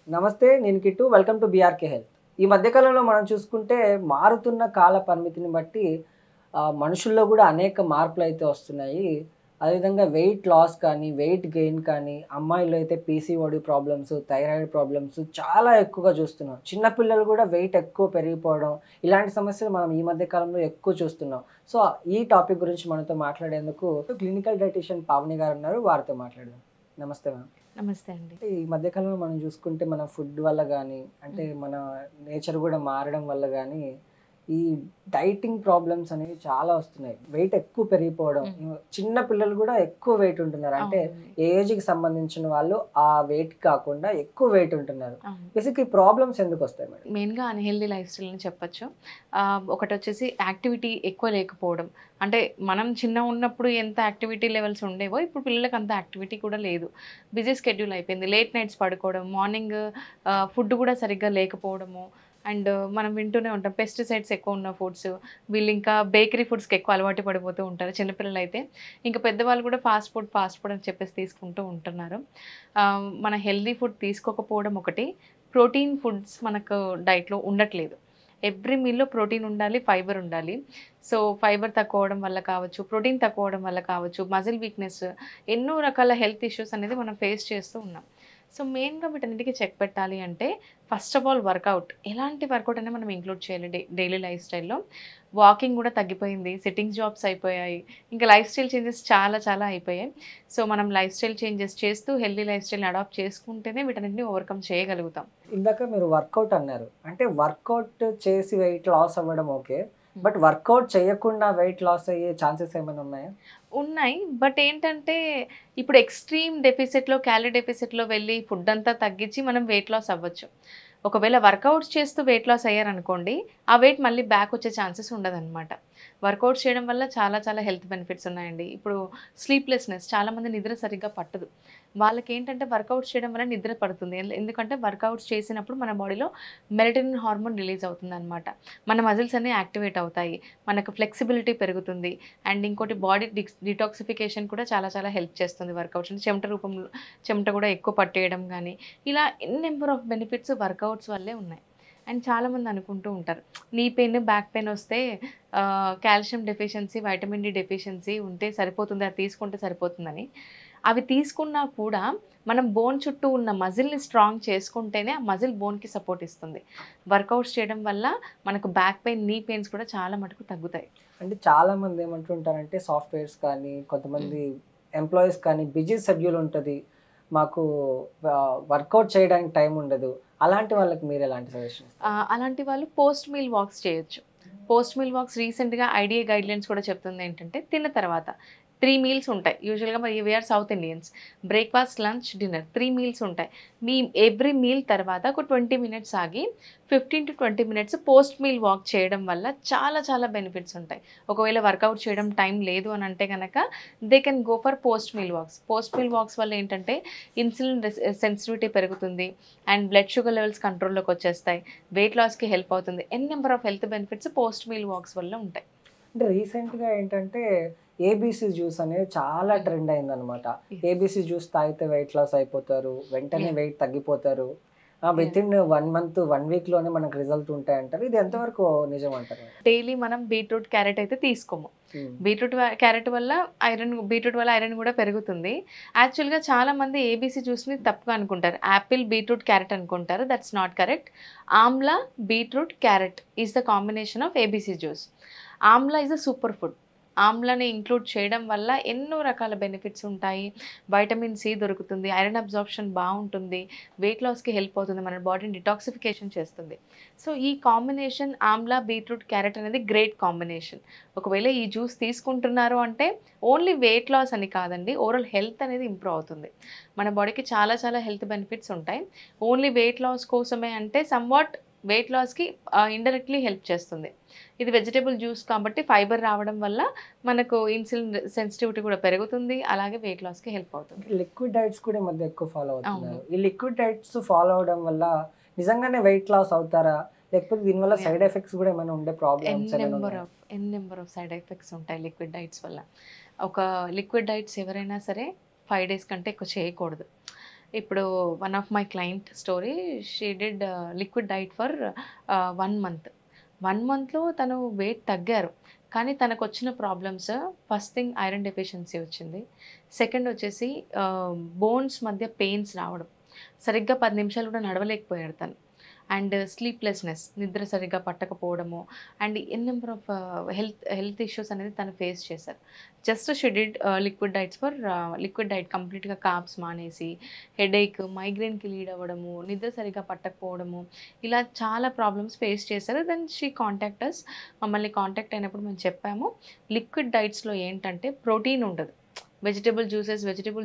నమస్తే, నేను Kittu. Welcome to BRK health. ఈ మధ్య కాలంలో మనం చూసుకుంటే మారుతున్న కాల పరిమితిని బట్టి మనుషుల్లో కూడా అనేక మార్పులైతే వస్తున్నాయి. అదేవిధంగా వెయిట్ లాస్ కానీ, వెయిట్ గెయిన్ కానీ, అమ్మాయిల్లో అయితే పీసీఓడీ ప్రాబ్లమ్స్, థైరాయిడ్ ప్రాబ్లమ్స్ చాలా ఎక్కువగా చూస్తున్నాం. చిన్న పిల్లలు కూడా వెయిట్ ఎక్కువ పెరిగిపోవడం, ఇలాంటి సమస్యలు మనం ఈ మధ్య కాలంలో ఎక్కువ చూస్తున్నాం. సో, ఈ టాపిక్ గురించి మనతో మాట్లాడేందుకు క్లినికల్ డైటీషియన్ పావని గారు ఉన్నారు. వారితో మాట్లాడదాం. నమస్తే మ్యామ్. నమస్తే అండి. అంటే ఈ మధ్య కాలంలో మనం చూసుకుంటే మన ఫుడ్ వల్ల గానీ, అంటే మన నేచర్ గూడా మారడం వల్ల గానీ, ఈ డైటింగ్ ప్రాబ్లమ్స్ అనేవి చాలా వస్తున్నాయి. వెయిట్ ఎక్కువ పెరిగిపోవడం. చిన్న పిల్లలు గూడా ఎక్కువ వెయిట్ ఉంటున్నారు. అంటే అవునండి. ఏ ఏజ్‌కి సంబంధించిన వాళ్ళు ఆ వెయిట్ కాకుండా ఎక్కువ వెయిట్ ఉంటున్నారు. అవును. బేసిక్ ఈ ప్రాబ్లమ్స్ ఎందుకొస్తాయి మేడం? మెయిన్‌గా అన్‌హెల్తీ లైఫ్ స్టైల్ అని చెప్పొచ్చు. ఒకటొచ్చేసి యాక్టివిటీ ఎక్కువ లేకపోవడం. అంటే మనం చిన్నగున్నప్పుడు ఎంత యాక్టివిటీ లెవెల్స్ ఉండేవో ఇప్పుడు పిల్లలకి అంత యాక్టివిటీ కూడా లేదు. బిజీ స్కెడ్యూల్ అయిపోయింది. లేట్ నైట్స్ పడుకోవడం, మార్నింగ్ ఫుడ్ కూడా సరిగ్గా లేకపోవడము. అండ్ మనం వింటూనే ఉంటాం పెస్టిసైడ్స్ ఎక్కువ ఉన్న ఫుడ్స్. వీళ్ళు ఇంకా బేకరీ ఫుడ్స్‌కి ఎక్కువ అలవాటు పడిపోతూ ఉంటారు చిన్నపిల్లలైతే. ఇంకా పెద్దవాళ్ళు కూడా ఫాస్ట్ ఫుడ్ అని చెప్పేసి తీసుకుంటూ ఉంటున్నారు. మన హెల్తీ ఫుడ్ తీసుకోకపోవడం ఒకటి. ప్రోటీన్ ఫుడ్స్ మనకు డైట్‌లో ఉండట్లేదు. ఎవ్రీ మీల్‌లో ప్రోటీన్ ఉండాలి, ఫైబర్ ఉండాలి. సో, ఫైబర్ తక్కువ అవ్వడం వల్ల కావచ్చు, ప్రోటీన్ తక్కువ అవ్వడం వల్ల కావచ్చు, మజిల్ వీక్‌నెస్ ఎన్నో రకాల హెల్త్ ఇష్యూస్ అనేది మనం ఫేస్ చేస్తూ ఉన్నాం. సో, మెయిన్‌గా వీటన్నిటికి చెక్ పెట్టాలి అంటే ఫస్ట్ ఆఫ్ ఆల్ వర్కౌట్. ఎలాంటి వర్కౌట్ అయినా మనం ఇంక్లూడ్ చేయాలి డైలీ లైఫ్ స్టైల్‌లో. వాకింగ్ కూడా తగ్గిపోయింది. సిట్టింగ్ జాబ్స్ అయిపోయాయి. ఇంకా లైఫ్ స్టైల్ చేంజెస్ చాలా చాలా అయిపోయాయి. సో, మనం లైఫ్ స్టైల్ చేంజెస్ చేస్తూ హెల్తీ లైఫ్ స్టైల్‌ని అడాప్ట్ చేసుకుంటేనే వీటన్నిటిని ఓవర్‌కమ్ చేయగలుగుతాం. ఇందాక మీరు వర్కౌట్ అన్నారు. అంటే వర్కౌట్ చేసి వెయిట్ లాస్ అవ్వడం ఓకే. బట్ వర్కౌట్ చేయకుండా వెయిట్ లాస్ అయ్యే ఛాన్సెస్ ఏమైనా ఉన్నాయా? ఉన్నాయి. బట్ ఏంటంటే, ఇప్పుడు ఎక్స్‌ట్రీమ్ డెఫిసిట్‌లో, క్యాలరీ డెఫిసిట్‌లో వెళ్ళి ఫుడ్ అంతా తగ్గించి మనం వెయిట్ లాస్ అవ్వచ్చు. ఒకవేళ వర్కౌట్స్ చేస్తూ వెయిట్ లాస్ అయ్యారనుకోండి, ఆ వెయిట్ మళ్ళీ బ్యాక్ వచ్చే ఛాన్సెస్ ఉండదనమాట. వర్కౌట్స్ చేయడం వల్ల చాలా చాలా హెల్త్ బెనిఫిట్స్ ఉన్నాయండి. ఇప్పుడు స్లీప్‌లెస్‌నెస్ చాలామంది నిద్ర సరిగ్గా పట్టదు. వాళ్ళకేంటంటే వర్కౌట్స్ చేయడం వల్ల నిద్ర పడుతుంది. ఎందుకంటే వర్కౌట్స్ చేసినప్పుడు మన బాడీలో మెలటోనిన్ హార్మోన్ రిలీజ్ అవుతుందనమాట. మన మజిల్స్ అన్నీ యాక్టివేట్ అవుతాయి. మనకు ఫ్లెక్సిబిలిటీ పెరుగుతుంది. అండ్ ఇంకోటి బాడీ డిటాక్సిఫికేషన్ కూడా చాలా చాలా హెల్ప్ చేస్తుంది వర్కౌట్స్. అంటే చెమట రూపంలో చెమట కూడా ఎక్కువ పట్టేయడం గానీ, ఇలా n number of benefits workouts వల్లే ఉన్నాయి. అండ్ చాలామంది అనుకుంటూ ఉంటారు, నీ పెయిన్, బ్యాక్ పెయిన్ వస్తే calcium deficiency, vitamin D deficiency ఉంటే సరిపోతుంది, అది తీసుకుంటే సరిపోతుందని. అవి తీసుకున్నా కూడా మనం బోన్ చుట్టూ ఉన్న మజిల్‌ని స్ట్రాంగ్ చేసుకుంటేనే ఆ మజిల్ బోన్‌కి సపోర్ట్ ఇస్తుంది. వర్కౌట్స్ చేయడం వల్ల మనకు బ్యాక్ పెయిన్, నీ పెయిన్స్ కూడా చాలా మటుకు తగ్గుతాయి. అంటే చాలామంది ఏమంటుంటారంటే సాఫ్ట్‌వేర్స్ కానీ, కొంతమంది ఎంప్లాయీస్ కానీ బిజీ షెడ్యూల్ ఉంటది. మాకు వర్కౌట్ చేయడానికి టైం ఉండదు. అలాంటి వాళ్ళకి మీరెలాంటి సజెషన్ ఇస్తారు? అలాంటి వాళ్ళు పోస్ట్ మీల్ వాక్స్ చేయొచ్చు. పోస్ట్ మీల్ వాక్స్ రీసెంట్‌గా ఐడీఏ గైడ్‌లైన్స్ కూడా చెప్తుందేంటంటే, తిన్న తర్వాత 3 మీల్స్ ఉంటాయి. యూజువల్‌గా మరి we are South Indians. Breakfast, lunch, dinner 3 meals ఉంటాయి. మీ ఎవ్రీ మీల్ తర్వాత ఒక 20 మినిట్స్ ఆగి 15-20 మినిట్స్ పోస్ట్ మీల్ వాక్ చేయడం వల్ల చాలా చాలా బెనిఫిట్స్ ఉంటాయి. ఒకవేళ వర్కౌట్ చేయడం టైం లేదు అని అంటే గనక they can go for post meal walks. Post meal walks వల్ల ఏంటంటే ఇన్సులిన్ సెన్సిటివిటీ పెరుగుతుంది. అండ్ బ్లడ్ షుగర్ లెవెల్స్ కంట్రోల్‌లోకి వచ్చేస్తాయి. వెయిట్ లాస్‌కి హెల్ప్ అవుతుంది. An number of health benefits post meal walks వల్ల ఉంటాయి. అంటే రీసెంట్‌గా ఏంటంటే ఏబీసీ జ్యూస్ అనేది చాలా ట్రెండ్ అయిందనమాట. యెస్. ఏబీసీ జ్యూస్ తాగితే వెయిట్ లాస్ అయిపోతారు. వెంటనే యాహ్! వెయిట్ తగ్గిపోతారు. యాహ్! వితిన్ 1 మంత్, 1 వీక్‌లోనే మనకు రిజల్ట్ ఉంటాయంటారు. ఇది ఎంతవరకు నిజం అంటారు? డైలీ మనం బీట్రూట్, క్యారెట్ అయితే తీసుకోము. హ్మ్. క్యారెట్ వల్ల బీట్రూట్ వల్ల ఐరన్ కూడా పెరుగుతుంది. యాక్చువల్‌గా చాలామంది ఏబీసీ జ్యూస్‌ని తప్పుగా అనుకుంటారు. యాపిల్, బీట్రూట్, క్యారెట్ అనుకుంటారు. That's not correct. Amla, beetroot, carrot is the combination of ABC juice. Amla is a super food. ఆమ్లాని ఇంక్లూడ్ చేయడం వల్ల ఎన్నో రకాల బెనిఫిట్స్ ఉంటాయి. వైటమిన్ సి దొరుకుతుంది. ఐరన్ అబ్జార్ప్షన్ బావుంటుంది. వెయిట్ లాస్‌కి హెల్ప్ అవుతుంది. మన బాడీని డిటాక్సిఫికేషన్ చేస్తుంది. సో, ఈ కాంబినేషన్ ఆమ్లా, బీట్రూట్, క్యారెట్ అనేది గ్రేట్ కాంబినేషన్. ఒకవేళ ఈ జ్యూస్ తీసుకుంటున్నారు అంటే ఓన్లీ వెయిట్ లాస్ అని కాదండి. ఓవరాల్ హెల్త్ అనేది ఇంప్రూవ్ అవుతుంది. మన బాడీకి చాలా చాలా హెల్త్ బెనిఫిట్స్ ఉంటాయి. ఓన్లీ వెయిట్ లాస్ కోసమే అంటే సమ్‌వాట్ వెయిట్ లాస్‌కి ఇండైరెక్ట్‌లీ హెల్ప్ చేస్తుంది. ఇది వెజిటబుల్ జ్యూస్ కాబట్టి ఫైబర్ రావడం వల్ల మనకు ఇన్సులిన్ సెన్సిటివిటీ కూడా పెరుగుతుంది. అలాగే వెయిట్ లాస్‌కి హెల్ప్ అవుతుంది. లిక్విడ్ డైట్స్ కూడా ఈ మధ్య ఎక్కువ ఫాలో అవును. అవుతున్నారు. ఈ లిక్విడ్ డైట్స్ ఫాలో అవ్వడం వల్ల నిజంగానే వెయిట్ లాస్ అవుతారా? లేకపోతే దీనివల్ల యాహ్! సైడ్ ఎఫెక్ట్స్ కూడా ఏమైనా ఉండే ప్రాబ్లమ్స్ ఏమైనా ఉన్నాయా? ఎన్ నంబర్ ఆఫ్ సైడ్ ఎఫెక్ట్స్ ఉంటాయి లిక్విడ్ డైట్స్ వల్ల. ఒక లిక్విడ్ డైట్స్ ఎవరైనా సరే 5 డేస్ కంటే ఎక్కువ చేయకూడదు. ఇప్పుడు one of my client story, she did liquid diet for 1 month. 1 మంత్‌లో తను వెయిట్ తగ్గారు. కానీ తనకొచ్చిన problems, first thing iron deficiency వచ్చింది. సెకండ్ వచ్చేసి బోన్స్ మధ్య పెయిన్స్ రావడం. సరిగ్గా 10 నిమిషాలు కూడా నడవలేకపోయాడు తను. అండ్ స్లీప్‌లెస్‌నెస్, నిద్ర సరిగ్గా పట్టకపోవడము, and number of health issues అనేది తను ఫేస్ చేశారు. Just she did liquid diet కంప్లీట్‌గా కార్బ్స్ మానేసి, హెడేక్, మైగ్రేన్‌కి లీడ్ అవ్వడము, నిద్ర సరిగ్గా పట్టకపోవడము, ఇలా చాలా ప్రాబ్లమ్స్ ఫేస్ చేశారు. Then she contact us. మమ్మల్ని కాంటాక్ట్ అయినప్పుడు మేము చెప్పాము, లిక్విడ్ డైట్స్‌లో ఏంటంటే ప్రోటీన్ ఉండదు. వెజిటబుల్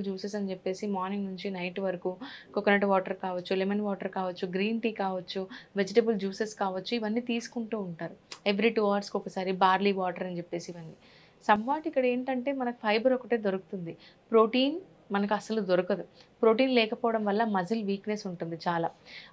జ్యూసెస్ అని చెప్పేసి మార్నింగ్ నుంచి నైట్ వరకు కోకోనట్ వాటర్ కావచ్చు, లెమన్ వాటర్ కావచ్చు, గ్రీన్ టీ కావచ్చు, వెజిటబుల్ జ్యూసెస్ కావచ్చు, ఇవన్నీ తీసుకుంటూ ఉంటారు. ఎవ్రీ 2 అవర్స్‌కి ఒకసారి బార్లీ వాటర్ అని చెప్పేసి ఇవన్నీ. సమ్‌వాట్ ఇక్కడ ఏంటంటే మనకు ఫైబర్ ఒకటే దొరుకుతుంది. ప్రోటీన్ మనకు అసలు దొరకదు. ప్రోటీన్ లేకపోవడం వల్ల మజిల్ వీక్‌నెస్ ఉంటుంది చాలా.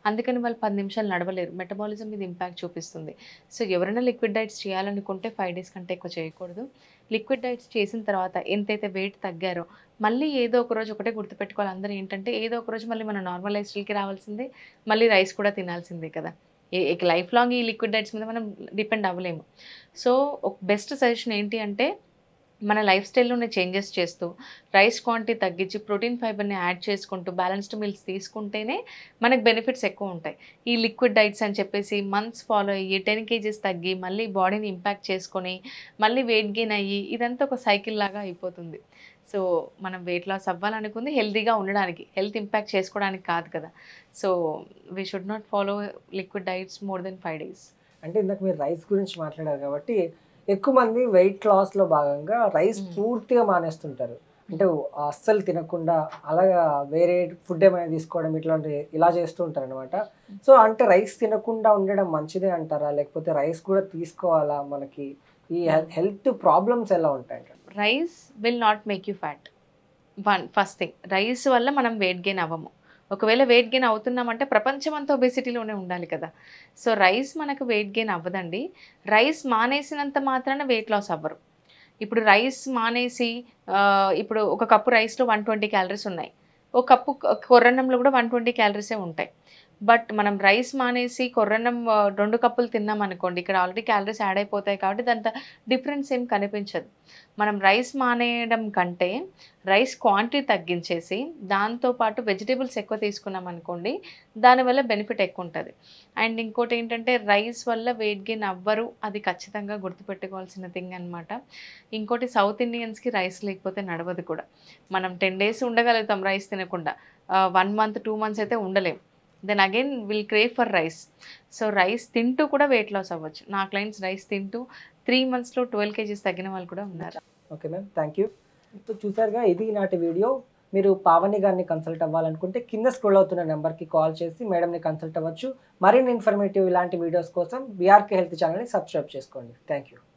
అందుకని వాళ్ళు 10 నిమిషాలు నడవలేరు. మెటబాలిజం మీద ఇంపాక్ట్ చూపిస్తుంది. సో ఎవరైనా లిక్విడ్ డైట్స్ చేయాలనుకుంటే 5 డేస్ కంటే ఎక్కువ చేయకూడదు. లిక్విడ్ డైట్స్ చేసిన తర్వాత ఎంతైతే వెయిట్ తగ్గారో మళ్ళీ ఏదో ఒక రోజు ఒకటే గుర్తుపెట్టుకోవాలి అందరూ ఏంటంటే, ఏదో ఒక రోజు మళ్ళీ మన నార్మల్ లైఫ్ స్టైల్‌కి రావాల్సిందే. మళ్ళీ రైస్ కూడా తినాల్సిందే కదా! ఇక లైఫ్ లాంగ్ ఈ లిక్విడ్ డైట్స్ మీద మనం డిపెండ్ అవ్వలేము. సో ఒక బెస్ట్ సజెషన్ ఏంటి అంటే, మన లైఫ్ స్టైల్‌లోనే చేంజెస్ చేస్తూ, రైస్ క్వాంటిటీ తగ్గించి, ప్రోటీన్ ఫైబర్‌ని యాడ్ చేసుకుంటూ, బ్యాలెన్స్డ్ మీల్స్ తీసుకుంటేనే మనకు బెనిఫిట్స్ ఎక్కువ ఉంటాయి. ఈ లిక్విడ్ డైట్స్ అని చెప్పేసి మంత్స్ ఫాలో అయ్యి 10 కేజీస్ తగ్గి, మళ్ళీ బాడీని ఇంపాక్ట్ చేసుకొని, మళ్ళీ వెయిట్ గెయిన్ అయ్యి, ఇదంతా ఒక సైకిల్ లాగా అయిపోతుంది. సో మనం వెయిట్ లాస్ అవ్వాలనుకుంది హెల్తీగా ఉండడానికి, హెల్త్ ఇంపాక్ట్ చేసుకోవడానికి కాదు కదా! So we should not follow liquid diets more than 5 days. అంటే ఇందాక మీరు రైస్ గురించి మాట్లాడారు కాబట్టి ఎక్కువ మంది వెయిట్ లాస్‌లో భాగంగా రైస్ పూర్తిగా మానేస్తుంటారు. అంటే అస్సలు తినకుండా అలాగా వేరే ఫుడ్ ఏమైనా తీసుకోవడం ఇలా చేస్తూ ఉంటారనమాట. సో అంటే రైస్ తినకుండా ఉండడం మంచిదే అంటారా? లేకపోతే రైస్ కూడా తీసుకోవాలా? మనకి ఈ హెల్త్ ప్రాబ్లమ్స్ ఎలా ఉంటాయంట? Rice will not make you fat. First thing, rice వల్ల మనం వెయిట్ గెయిన్ అవ్వము. ఒకవేళ వెయిట్ గెయిన్ అవుతున్నామంటే ప్రపంచమంతా ఒబెసిటీలోనే ఉండాలి కదా! సో రైస్ మనకు వెయిట్ గెయిన్ అవ్వదండి. రైస్ మానేసినంత మాత్రాన వెయిట్ లాస్ అవ్వరు. ఇప్పుడు రైస్ మానేసి ఇప్పుడు ఒక కప్పు రైస్‌లో 120 క్యాలరీస్ ఉన్నాయి. ఒక కప్పు కొర్రన్నంలో కూడా 120 క్యాలరీసే ఉంటాయి. బట్ మనం రైస్ మానేసి కొర్రన్నం 2 కప్పులు తిన్నామనుకోండి, ఇక్కడ ఆల్రెడీ క్యాలరీస్ యాడ్ అయిపోతాయి కాబట్టి దాంతో డిఫరెన్స్ ఏం కనిపించదు. మనం రైస్ మానేయడం కంటే రైస్ క్వాంటిటీ తగ్గించేసి, దాంతో పాటు వెజిటబుల్స్ ఎక్కువ తీసుకున్నామనుకోండి, దానివల్ల బెనిఫిట్ ఎక్కువ ఉంటది. అండ్ ఇంకోటేంటంటే రైస్ వల్ల వెయిట్ గెయిన్ అవ్వరు. అది ఖచ్చితంగా గుర్తుపెట్టుకోవాల్సిన థింగ్ అనమాట. ఇంకోటి సౌత్ ఇండియన్స్‌కి రైస్ లేకపోతే నడవదు కూడా. మనం 10 డేస్ ఉండగలుగుతాం రైస్ తినకుండా. 1 మంత్, 2 మంత్స్ అయితే ఉండలేం. Then again will crave for rice. So rice తింటూ కూడా వెయిట్ లాస్ అవ్వచ్చు. నా క్లయింట్స్ రైస్ తింటూ 3 మంత్స్‌లో 12 కేజీస్ తగ్గిన వాళ్ళు కూడా ఉన్నారు. Okay ma'am. Thank you. So చూసారుగా, ఇది ఈనాటి వీడియో. మీరు పావని గారిని కన్సల్ట్ అవ్వాలనుకుంటే కింద స్క్రోల్ అవుతున్న నెంబర్‌కి కాల్ చేసి మేడంని కన్సల్ట్ అవ్వచ్చు. మరిన్ని ఇన్ఫర్మేటివ్ ఇలాంటి వీడియోస్ కోసం బీఆర్కే హెల్త్ ఛానల్‌ని సబ్స్క్రైబ్ చేసుకోండి. Thank you.